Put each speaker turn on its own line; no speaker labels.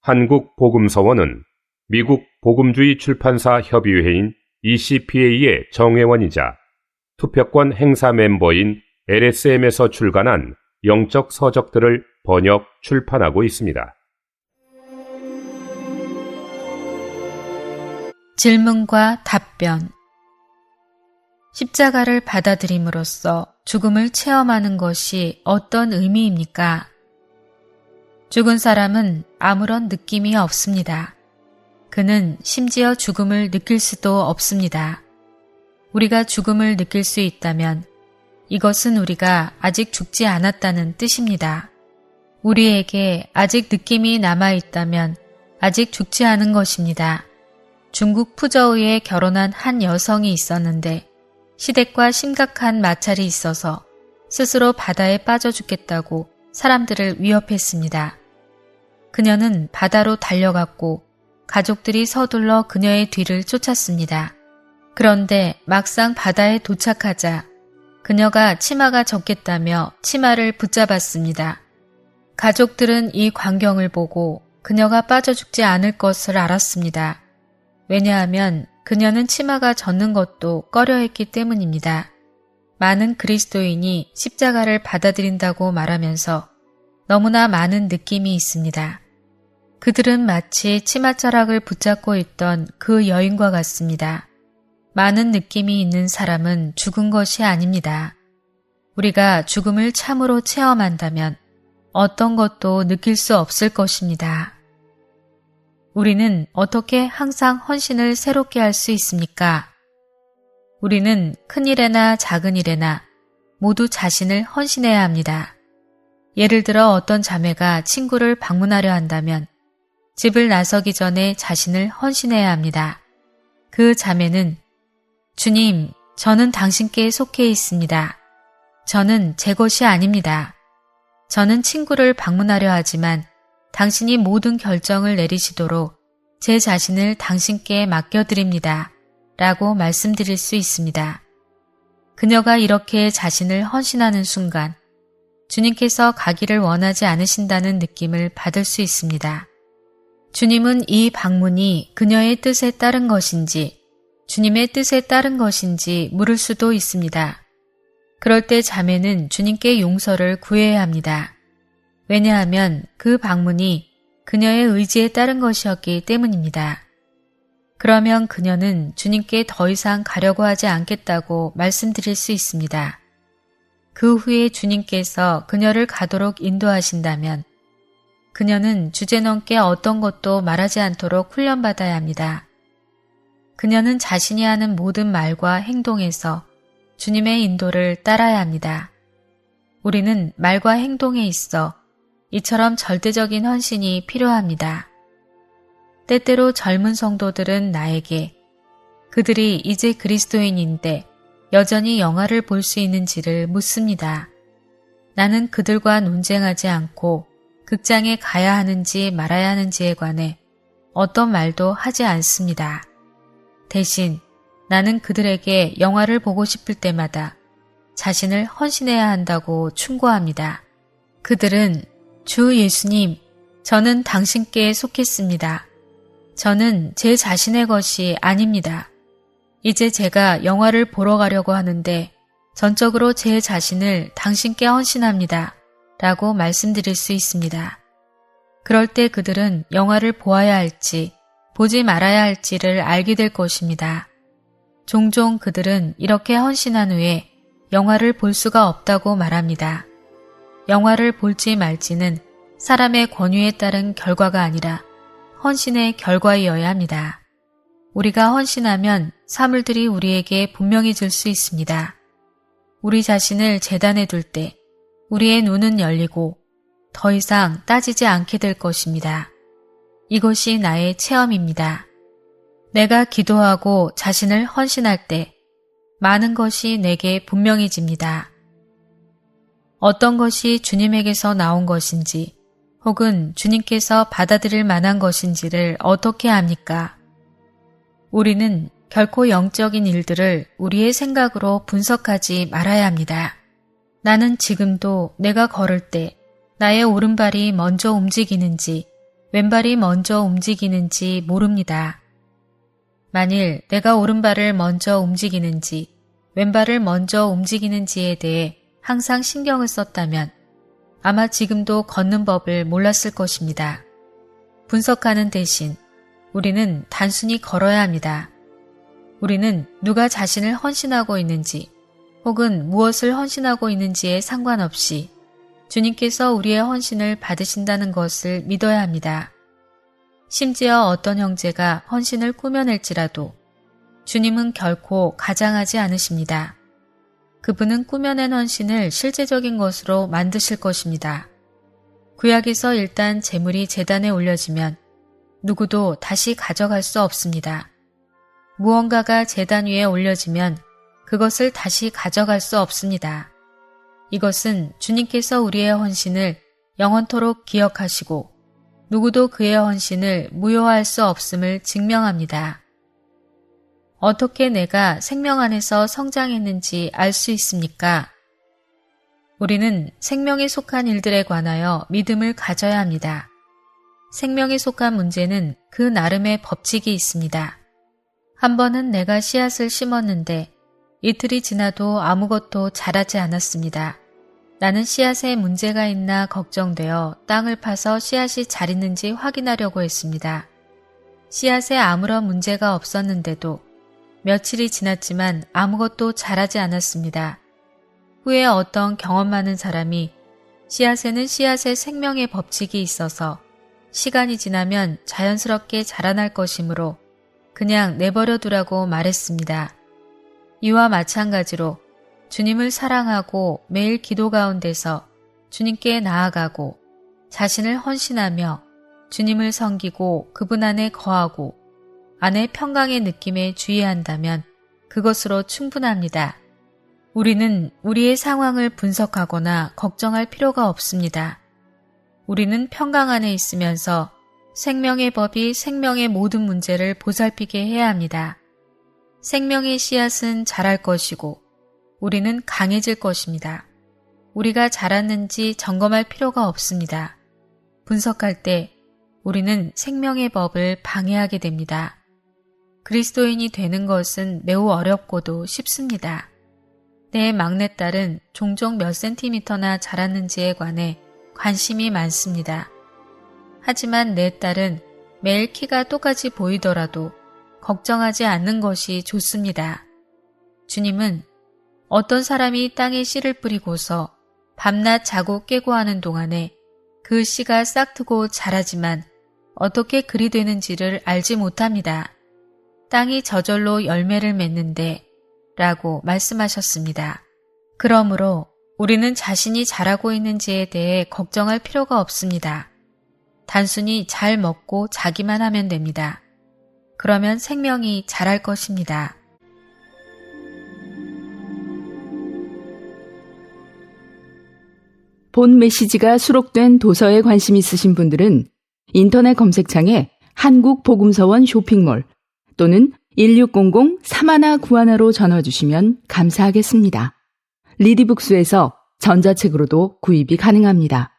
한국복음서원은 미국 복음주의 출판사 협의회인 ECPA의 정회원이자 투표권 행사 멤버인 LSM에서 출간한 영적 서적들을 번역, 출판하고 있습니다.
질문과 답변. 십자가를 받아들임으로써 죽음을 체험하는 것이 어떤 의미입니까? 죽은 사람은 아무런 느낌이 없습니다. 그는 심지어 죽음을 느낄 수도 없습니다. 우리가 죽음을 느낄 수 있다면 이것은 우리가 아직 죽지 않았다는 뜻입니다. 우리에게 아직 느낌이 남아있다면 아직 죽지 않은 것입니다. 중국 푸저우에 결혼한 한 여성이 있었는데 시댁과 심각한 마찰이 있어서 스스로 바다에 빠져 죽겠다고 사람들을 위협했습니다. 그녀는 바다로 달려갔고 가족들이 서둘러 그녀의 뒤를 쫓았습니다. 그런데 막상 바다에 도착하자 그녀가 치마가 젖겠다며 치마를 붙잡았습니다. 가족들은 이 광경을 보고 그녀가 빠져 죽지 않을 것을 알았습니다. 왜냐하면 그녀는 치마가 젖는 것도 꺼려했기 때문입니다. 많은 그리스도인이 십자가를 받아들인다고 말하면서 너무나 많은 느낌이 있습니다. 그들은 마치 치맛자락을 붙잡고 있던 그 여인과 같습니다. 많은 느낌이 있는 사람은 죽은 것이 아닙니다. 우리가 죽음을 참으로 체험한다면 어떤 것도 느낄 수 없을 것입니다. 우리는 어떻게 항상 헌신을 새롭게 할 수 있습니까? 우리는 큰 일에나 작은 일에나 모두 자신을 헌신해야 합니다. 예를 들어 어떤 자매가 친구를 방문하려 한다면 집을 나서기 전에 자신을 헌신해야 합니다. 그 자매는 주님, 저는 당신께 속해 있습니다. 저는 제 것이 아닙니다. 저는 친구를 방문하려 하지만 당신이 모든 결정을 내리시도록 제 자신을 당신께 맡겨드립니다. 라고 말씀드릴 수 있습니다. 그녀가 이렇게 자신을 헌신하는 순간 주님께서 가기를 원하지 않으신다는 느낌을 받을 수 있습니다. 주님은 이 방문이 그녀의 뜻에 따른 것인지 주님의 뜻에 따른 것인지 물을 수도 있습니다. 그럴 때 자매는 주님께 용서를 구해야 합니다. 왜냐하면 그 방문이 그녀의 의지에 따른 것이었기 때문입니다. 그러면 그녀는 주님께 더 이상 가려고 하지 않겠다고 말씀드릴 수 있습니다. 그 후에 주님께서 그녀를 가도록 인도하신다면 그녀는 주제넘게 어떤 것도 말하지 않도록 훈련받아야 합니다. 그녀는 자신이 하는 모든 말과 행동에서 주님의 인도를 따라야 합니다. 우리는 말과 행동에 있어 이처럼 절대적인 헌신이 필요합니다. 때때로 젊은 성도들은 나에게 그들이 이제 그리스도인인데 여전히 영화를 볼 수 있는지를 묻습니다. 나는 그들과 논쟁하지 않고 극장에 가야 하는지 말아야 하는지에 관해 어떤 말도 하지 않습니다. 대신 나는 그들에게 영화를 보고 싶을 때마다 자신을 헌신해야 한다고 충고합니다. 그들은 주 예수님, 저는 당신께 속했습니다. 저는 제 자신의 것이 아닙니다. 이제 제가 영화를 보러 가려고 하는데 전적으로 제 자신을 당신께 헌신합니다. 라고 말씀드릴 수 있습니다. 그럴 때 그들은 영화를 보아야 할지 보지 말아야 할지를 알게 될 것입니다. 종종 그들은 이렇게 헌신한 후에 영화를 볼 수가 없다고 말합니다. 영화를 볼지 말지는 사람의 권유에 따른 결과가 아니라 헌신의 결과이어야 합니다. 우리가 헌신하면 사물들이 우리에게 분명해질 수 있습니다. 우리 자신을 제단에 둘 때 우리의 눈은 열리고 더 이상 따지지 않게 될 것입니다. 이것이 나의 체험입니다. 내가 기도하고 자신을 헌신할 때 많은 것이 내게 분명해집니다. 어떤 것이 주님에게서 나온 것인지 혹은 주님께서 받아들일 만한 것인지를 어떻게 압니까? 우리는 결코 영적인 일들을 우리의 생각으로 분석하지 말아야 합니다. 나는 지금도 내가 걸을 때 나의 오른발이 먼저 움직이는지 왼발이 먼저 움직이는지 모릅니다. 만일 내가 오른발을 먼저 움직이는지 왼발을 먼저 움직이는지에 대해 항상 신경을 썼다면 아마 지금도 걷는 법을 몰랐을 것입니다. 분석하는 대신 우리는 단순히 걸어야 합니다. 우리는 누가 자신을 헌신하고 있는지 혹은 무엇을 헌신하고 있는지에 상관없이 주님께서 우리의 헌신을 받으신다는 것을 믿어야 합니다. 심지어 어떤 형제가 헌신을 꾸며낼지라도 주님은 결코 가장하지 않으십니다. 그분은 꾸며낸 헌신을 실제적인 것으로 만드실 것입니다. 구약에서 일단 제물이 제단에 올려지면 누구도 다시 가져갈 수 없습니다. 무언가가 제단 위에 올려지면 그것을 다시 가져갈 수 없습니다. 이것은 주님께서 우리의 헌신을 영원토록 기억하시고 누구도 그의 헌신을 무효화할 수 없음을 증명합니다. 어떻게 내가 생명 안에서 성장했는지 알 수 있습니까? 우리는 생명에 속한 일들에 관하여 믿음을 가져야 합니다. 생명에 속한 문제는 그 나름의 법칙이 있습니다. 한 번은 내가 씨앗을 심었는데 이틀이 지나도 아무것도 자라지 않았습니다. 나는 씨앗에 문제가 있나 걱정되어 땅을 파서 씨앗이 잘 있는지 확인하려고 했습니다. 씨앗에 아무런 문제가 없었는데도 며칠이 지났지만 아무것도 자라지 않았습니다. 후에 어떤 경험 많은 사람이 씨앗에는 씨앗의 생명의 법칙이 있어서 시간이 지나면 자연스럽게 자라날 것이므로 그냥 내버려 두라고 말했습니다. 이와 마찬가지로 주님을 사랑하고 매일 기도 가운데서 주님께 나아가고 자신을 헌신하며 주님을 섬기고 그분 안에 거하고 안에 평강의 느낌에 주의한다면 그것으로 충분합니다. 우리는 우리의 상황을 분석하거나 걱정할 필요가 없습니다. 우리는 평강 안에 있으면서 생명의 법이 생명의 모든 문제를 보살피게 해야 합니다. 생명의 씨앗은 자랄 것이고 우리는 강해질 것입니다. 우리가 자랐는지 점검할 필요가 없습니다. 분석할 때 우리는 생명의 법을 방해하게 됩니다. 그리스도인이 되는 것은 매우 어렵고도 쉽습니다. 내 막내딸은 종종 몇 센티미터나 자랐는지에 관해 관심이 많습니다. 하지만 내 딸은 매일 키가 똑같이 보이더라도 걱정하지 않는 것이 좋습니다. 주님은 어떤 사람이 땅에 씨를 뿌리고서 밤낮 자고 깨고 하는 동안에 그 씨가 싹트고 자라지만 어떻게 그리 되는지를 알지 못합니다. 땅이 저절로 열매를 맺는데 라고 말씀하셨습니다. 그러므로 우리는 자신이 자라고 있는지에 대해 걱정할 필요가 없습니다. 단순히 잘 먹고 자기만 하면 됩니다. 그러면 생명이 자랄 것입니다.
본 메시지가 수록된 도서에 관심 있으신 분들은 인터넷 검색창에 한국복음서원 쇼핑몰 또는 1600-3191로 전화 주시면 감사하겠습니다. 리디북스에서 전자책으로도 구입이 가능합니다.